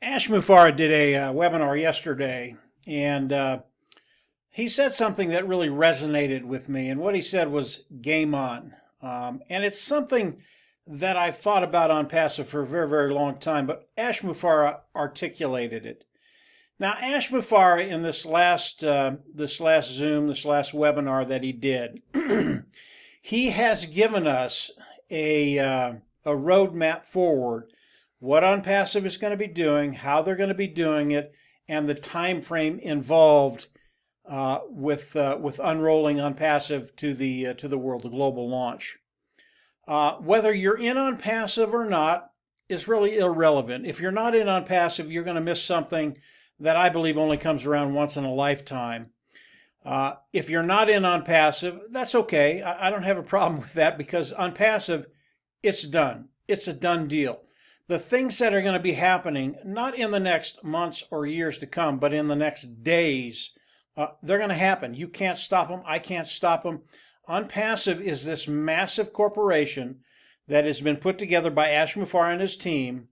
Ash Mufareh did a webinar yesterday, and he said something that really resonated with me. And what he said was game on. And it's something that I've thought about on passive for a very, very long time, but Ash Mufareh articulated it. Now, Ash Mufareh in this last webinar that he did, he has given us a roadmap forward, what OnPassive is going to be doing, how they're going to be doing it, and the time frame involved with unrolling OnPassive to the world, the global launch. Whether you're in OnPassive or not is really irrelevant. If you're not in OnPassive, you're going to miss something that I believe only comes around once in a lifetime. If you're not in OnPassive, that's okay. I don't have a problem with that, because OnPassive, it's done. It's a done deal. The things that are going to be happening, not in the next months or years to come, but in the next days, they're going to happen. You can't stop them. I can't stop them. OnPassive is this massive corporation that has been put together by Ash Mufareh and his team.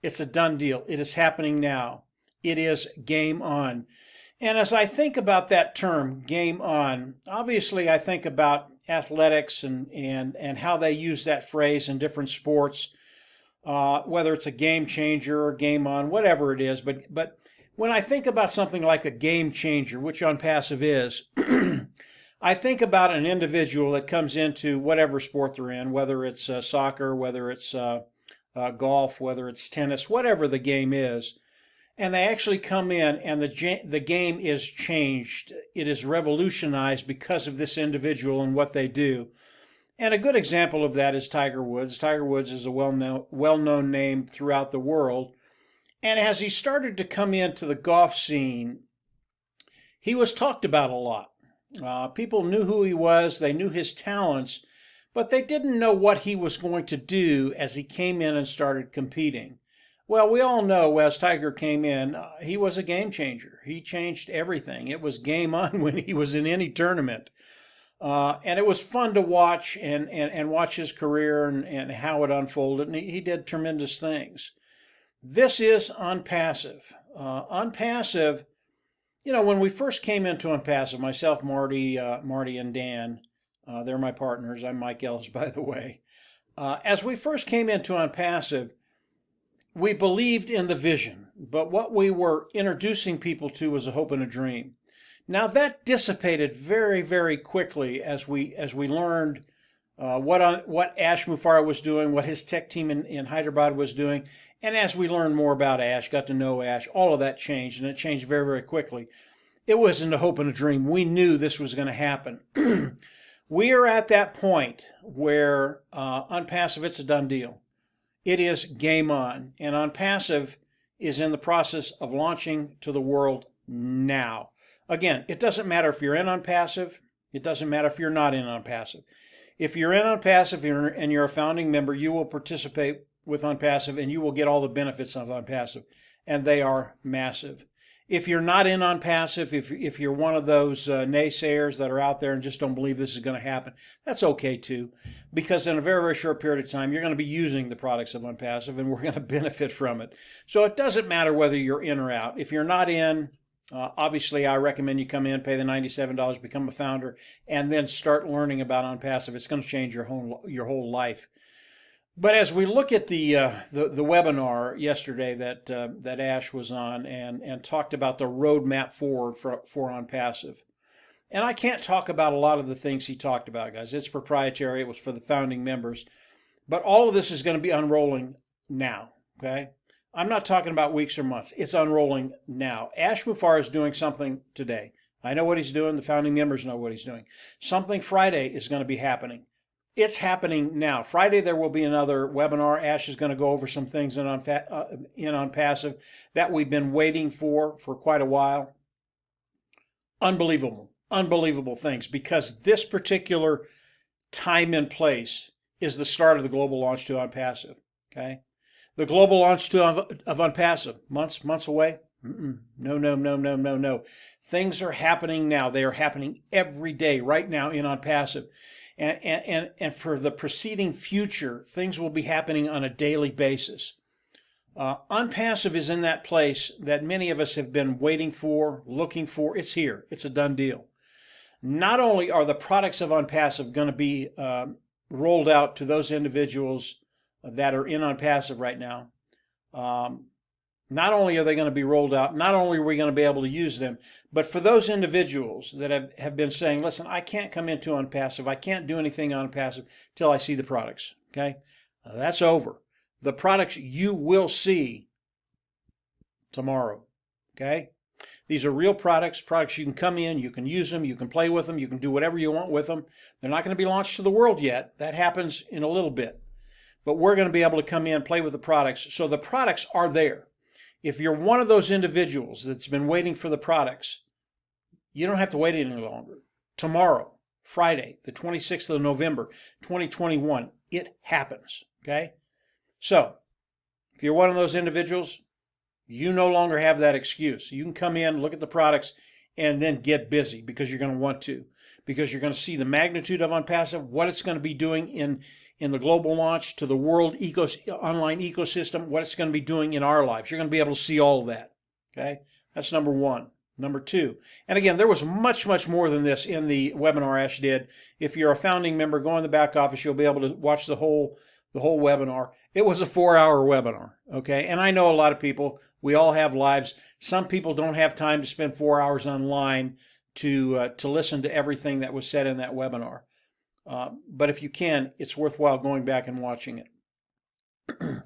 It's a done deal. It is happening now. It is game on. And as I think about that term, game on, obviously I think about athletics and how they use that phrase in different sports, whether it's a game changer or game on, whatever it is. But when I think about something like a game changer, which OnPassive is, I think about an individual that comes into whatever sport they're in, whether it's soccer, whether it's golf, whether it's tennis, whatever the game is, and they actually come in and the game is changed. It is revolutionized because of this individual and what they do. And a good example of that is Tiger Woods. Tiger Woods is a well-known name throughout the world. And as he started to come into the golf scene, he was talked about a lot. People knew who he was, they knew his talents, but they didn't know what he was going to do as he came in and started competing. Well, we all know as Tiger came in, he was a game changer. He changed everything. It was game on when he was in any tournament. And it was fun to watch and watch his career and how it unfolded. And he did tremendous things. This is OnPassive. OnPassive, you know, when we first came into OnPassive, myself, Marty, and Dan, they're my partners. I'm Mike Ellis, by the way. As we first came into OnPassive, we believed in the vision, but what we were introducing people to was a hope and a dream. Now that dissipated very, very quickly as we learned what Ash Mufareh was doing, what his tech team in Hyderabad was doing, and as we learned more about Ash, got to know Ash, all of that changed, and it changed very, very quickly. It wasn't a hope and a dream. We knew this was going to happen. We are at that point where OnPassive, it's a done deal. It is game on, and OnPassive is in the process of launching to the world now. Again, it doesn't matter if you're in OnPassive. It doesn't matter if you're not in OnPassive. If you're in OnPassive and you're a founding member, you will participate with OnPassive and you will get all the benefits of OnPassive, and they are massive. If you're not in OnPassive, if you're one of those naysayers that are out there and just don't believe this is going to happen, that's okay too, because in a very, very short period of time, you're going to be using the products of OnPassive and we're going to benefit from it. So it doesn't matter whether you're in or out. If you're not in, obviously I recommend you come in, pay the $97, become a founder, and then start learning about OnPassive. It's going to change your whole life. But as we look at the webinar yesterday that Ash was on and talked about the roadmap forward for OnPassive, and I can't talk about a lot of the things he talked about, guys. It's proprietary. It was for the founding members. But all of this is going to be unrolling now, okay? I'm not talking about weeks or months. It's unrolling now. Ash Mufareh is doing something today. I know what he's doing. The founding members know what he's doing. Something Friday is going to be happening. It's happening now. Friday there will be another webinar. Ash is going to go over some things in OnPassive that we've been waiting for quite a while. Unbelievable things, because this particular time and place is the start of the global launch to OnPassive. Okay, the global launch of OnPassive, months away. No. Things are happening now. They are happening every day right now in OnPassive. And for the preceding future, things will be happening on a daily basis. OnPassive is in that place that many of us have been waiting for, looking for. It's here. It's a done deal. Not only are the products of OnPassive going to be rolled out to those individuals that are in OnPassive right now, not only are they going to be rolled out, not only are we going to be able to use them, but for those individuals that have been saying, listen, I can't come into OnPassive, I can't do anything on OnPassive till I see the products, okay? That's over. The products you will see tomorrow, okay? These are real products you can come in, you can use them, you can play with them, you can do whatever you want with them. They're not going to be launched to the world yet. That happens in a little bit. But we're going to be able to come in, play with the products. So the products are there. If you're one of those individuals that's been waiting for the products, you don't have to wait any longer. Tomorrow, Friday, the 26th of November, 2021, it happens, okay? So, if you're one of those individuals, you no longer have that excuse. You can come in, look at the products, and then get busy because you're going to want to. Because you're going to see the magnitude of OnPassive, what it's going to be doing in the global launch to the world online ecosystem, what it's going to be doing in our lives. You're going to be able to see all of that. Okay? That's number one. Number two. And again, there was much, much more than this in the webinar Ash did. If you're a founding member, go in the back office, you'll be able to watch the whole webinar. It was a 4-hour webinar, okay? And I know a lot of people, we all have lives. Some people don't have time to spend 4 hours online to listen to everything that was said in that webinar. But if you can, it's worthwhile going back and watching it.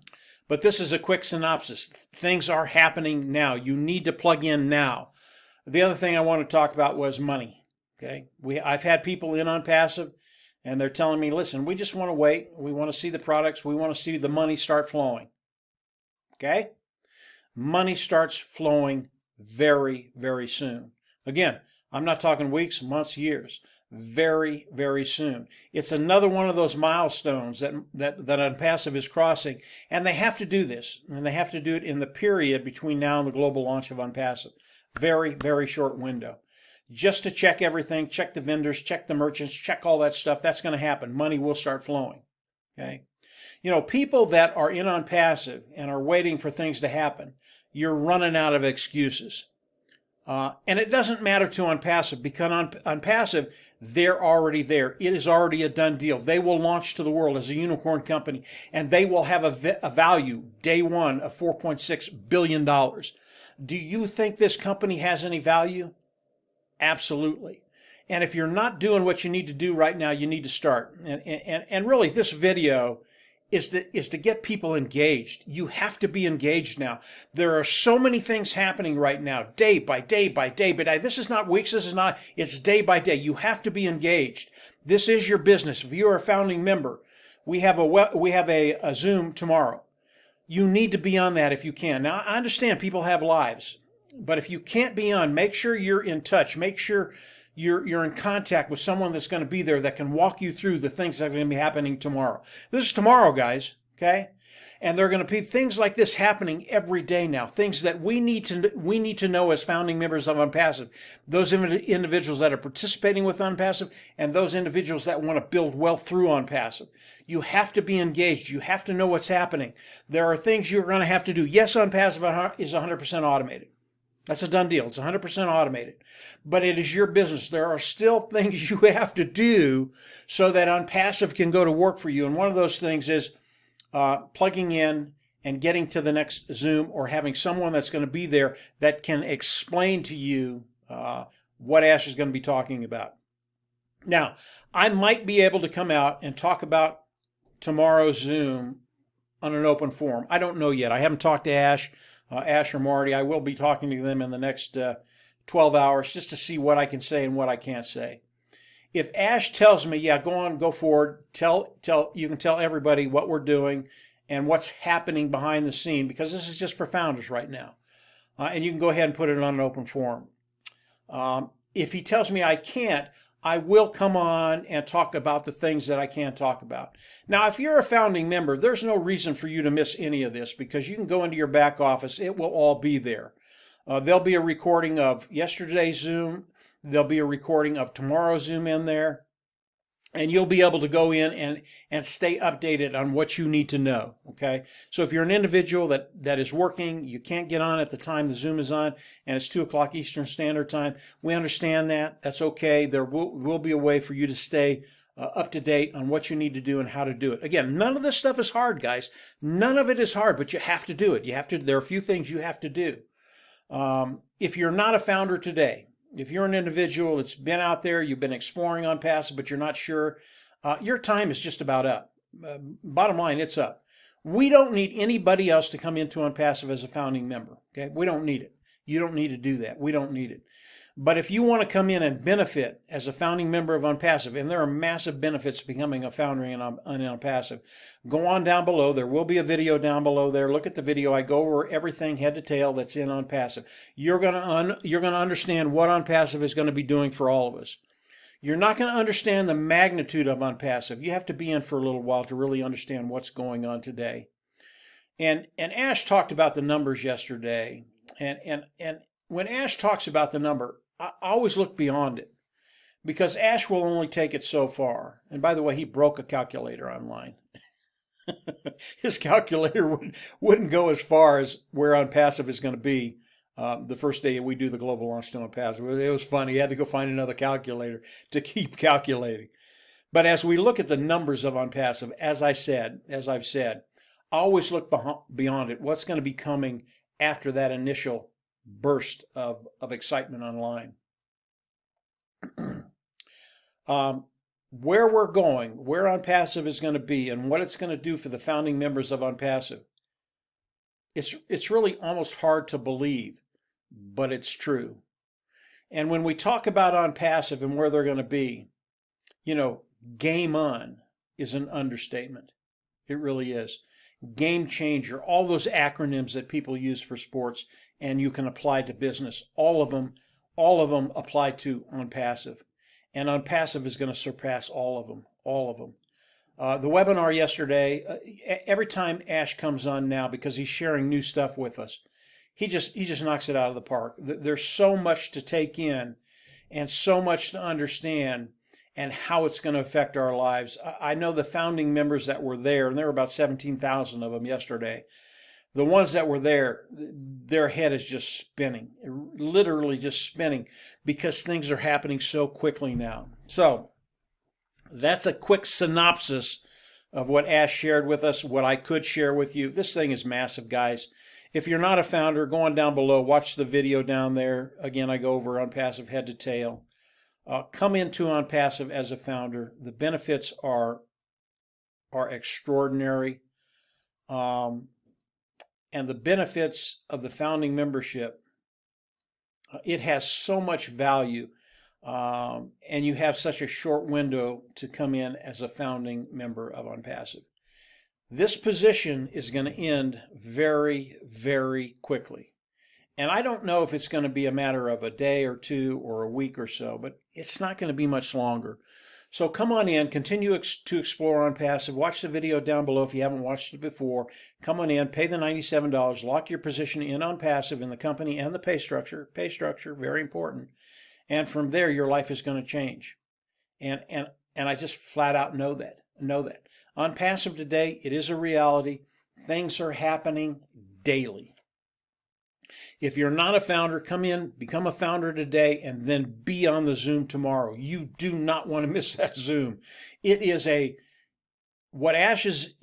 But this is a quick synopsis. Things are happening now. You need to plug in now. The other thing I want to talk about was money, okay? I've had people in OnPassive, and they're telling me, listen, we just want to wait. We want to see the products. We want to see the money start flowing. Okay? Money starts flowing very, very soon. Again, I'm not talking weeks, months, years. Very, very soon. It's another one of those milestones that OnPassive is crossing. And they have to do this. And they have to do it in the period between now and the global launch of OnPassive. Very, very short window. Just to check everything, check the vendors, check the merchants, check all that stuff. That's going to happen. Money will start flowing. Okay? You know, people that are in OnPassive and are waiting for things to happen, you're running out of excuses. And it doesn't matter to OnPassive because OnPassive, they're already there. It is already a done deal. They will launch to the world as a unicorn company, and they will have a value, day one, of $4.6 billion. Do you think this company has any value? Absolutely. And if you're not doing what you need to do right now, you need to start. And really, this video is to get people engaged. You have to be engaged now. There are so many things happening right now, day by day by day by day. This is not weeks. This is not. It's day by day. You have to be engaged. This is your business. If you are a founding member, we have a Zoom tomorrow. You need to be on that if you can. Now, I understand people have lives. But if you can't be on, make sure you're in touch. Make sure you're in contact with someone that's going to be there that can walk you through the things that are going to be happening tomorrow. This is tomorrow, guys, okay? And there are going to be things like this happening every day now, things that we need to know as founding members of OnPassive, those individuals that are participating with OnPassive and those individuals that want to build wealth through OnPassive. You have to be engaged. You have to know what's happening. There are things you're going to have to do. Yes, OnPassive is 100% automated. That's a done deal. It's 100% automated. But it is your business. There are still things you have to do so that OnPassive can go to work for you. And one of those things is plugging in and getting to the next Zoom or having someone that's going to be there that can explain to you what Ash is going to be talking about. Now, I might be able to come out and talk about tomorrow's Zoom on an open forum. I don't know yet. I haven't talked to Ash or Marty. I will be talking to them in the next 12 hours just to see what I can say and what I can't say. If Ash tells me, yeah, go on, go forward, you can tell everybody what we're doing and what's happening behind the scene, because this is just for founders right now. And you can go ahead and put it on an open forum. If he tells me I can't, I will come on and talk about the things that I can't talk about. Now, if you're a founding member, there's no reason for you to miss any of this because you can go into your back office. It will all be there. There'll be a recording of yesterday's Zoom. There'll be a recording of tomorrow's Zoom in there. and you'll be able to go in and stay updated on what you need to know, okay? So if you're an individual that is working, you can't get on at the time the Zoom is on, and it's 2 o'clock Eastern Standard Time, we understand that. That's okay. There will be a way for you to stay up to date on what you need to do and how to do it. Again, none of this stuff is hard, guys. None of it is hard, but you have to do it. There are a few things you have to do. If you're not a founder today, if you're an individual that's been out there, you've been exploring OnPassive, but you're not sure, your time is just about up. Bottom line, it's up. We don't need anybody else to come into OnPassive as a founding member. Okay, we don't need it. You don't need to do that. We don't need it. But if you want to come in and benefit as a founding member of OnPassive, and there are massive benefits to becoming a founder in OnPassive, go on down below. There will be a video down below there. Look at the video. I go over everything head to tail that's in OnPassive. You're going to understand what OnPassive is going to be doing for all of us. You're not going to understand the magnitude of OnPassive. You have to be in for a little while to really understand what's going on today. And Ash talked about the numbers yesterday. And when Ash talks about the number, I always look beyond it, because Ash will only take it so far. And by the way, he broke a calculator online. His calculator wouldn't go as far as where OnPassive is going to be the first day we do the global launch to OnPassive. It was funny. He had to go find another calculator to keep calculating. But as we look at the numbers of OnPassive, as I've said, I always look beyond it. What's going to be coming after that initial burst of excitement online? Where we're going, where OnPassive is going to be, and what it's going to do for the founding members of OnPassive, it's really almost hard to believe, but it's true. And when we talk about OnPassive and where they're going to be, game on is an understatement. It really is. Game changer, all those acronyms that people use for sports and you can apply to business, all of them apply to OnPassive. And OnPassive is going to surpass all of them. The webinar yesterday, every time Ash comes on now, because he's sharing new stuff with us, he just knocks it out of the park. There's so much to take in and so much to understand and how it's going to affect our lives. I know the founding members that were there, and there were about 17,000 of them yesterday. The ones that were there, their head is just spinning, literally just spinning, because things are happening so quickly now. So that's a quick synopsis of what Ash shared with us, what I could share with you. This thing is massive, guys. If you're not a founder, go on down below, watch the video down there. Again, I go over OnPassive head to tail. Come into OnPassive as a founder. The benefits are extraordinary. And the benefits of the founding membership, it has so much value, and you have such a short window to come in as a founding member of OnPassive. This position is going to end very, very quickly. And I don't know if it's going to be a matter of a day or two or a week or so, but it's not going to be much longer. So come on in, continue to explore OnPassive. Watch the video down below if you haven't watched it before. Come on in, pay the $97, lock your position in OnPassive in the company and the pay structure. Pay structure, very important. And from there, your life is going to change. And I just flat out know that. OnPassive today, it is a reality. Things are happening daily. If you're not a founder, come in, become a founder today, and then be on the Zoom tomorrow. You do not want to miss that Zoom. It is what Ash is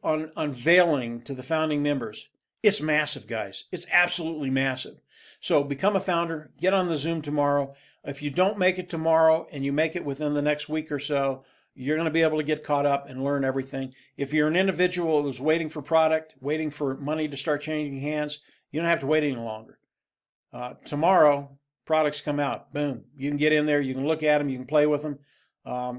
unveiling to the founding members. It's massive, guys. It's absolutely massive. So become a founder, get on the Zoom tomorrow. If you don't make it tomorrow and you make it within the next week or so, you're going to be able to get caught up and learn everything. If you're an individual who's waiting for product, waiting for money to start changing hands, you don't have to wait any longer. Tomorrow, products come out. Boom. You can get in there. You can look at them. You can play with them.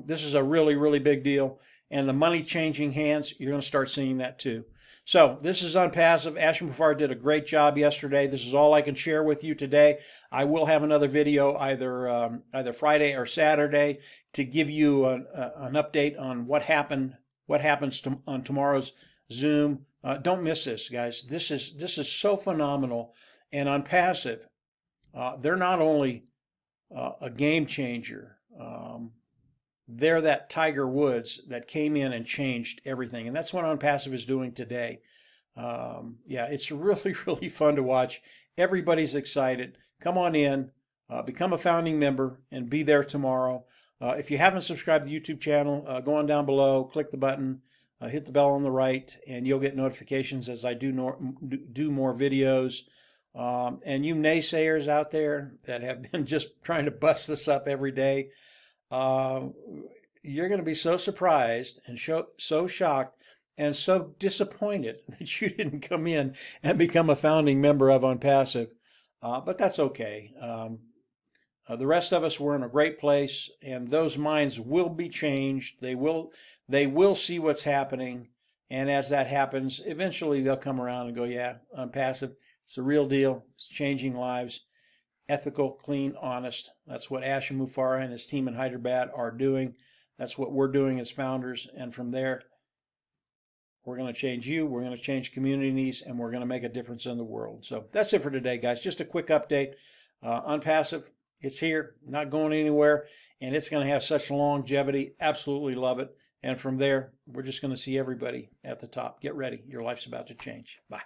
This is a really, really big deal. And the money changing hands, you're going to start seeing that too. So this is OnPassive. Ash Mufareh did a great job yesterday. This is all I can share with you today. I will have another video either Friday or Saturday to give you an update on what happens on tomorrow's Zoom. Don't miss this, guys. This is so phenomenal. And, they're not only a game changer, they're that Tiger Woods that came in and changed everything. And that's what OnPassive is doing today. Yeah, it's really, really fun to watch. Everybody's excited. Come on in, become a founding member, and be there tomorrow. If you haven't subscribed to the YouTube channel, go on down below, click the button, hit the bell on the right, and you'll get notifications as I do more videos. And you naysayers out there that have been just trying to bust this up every day, you're going to be so surprised and so shocked and so disappointed that you didn't come in and become a founding member of OnPassive. But that's okay. The rest of us were in a great place, and those minds will be changed. They will see what's happening, and as that happens, eventually they'll come around and go, yeah, OnPassive, it's a real deal. It's changing lives. Ethical, clean, honest. That's what Ashim Mufareh and his team in Hyderabad are doing. That's what we're doing as founders, and from there, we're going to change you, we're going to change communities, and we're going to make a difference in the world. So that's it for today, guys. Just a quick update. OnPassive, it's here, not going anywhere, and it's going to have such longevity. Absolutely love it. And from there, we're just going to see everybody at the top. Get ready. Your life's about to change. Bye.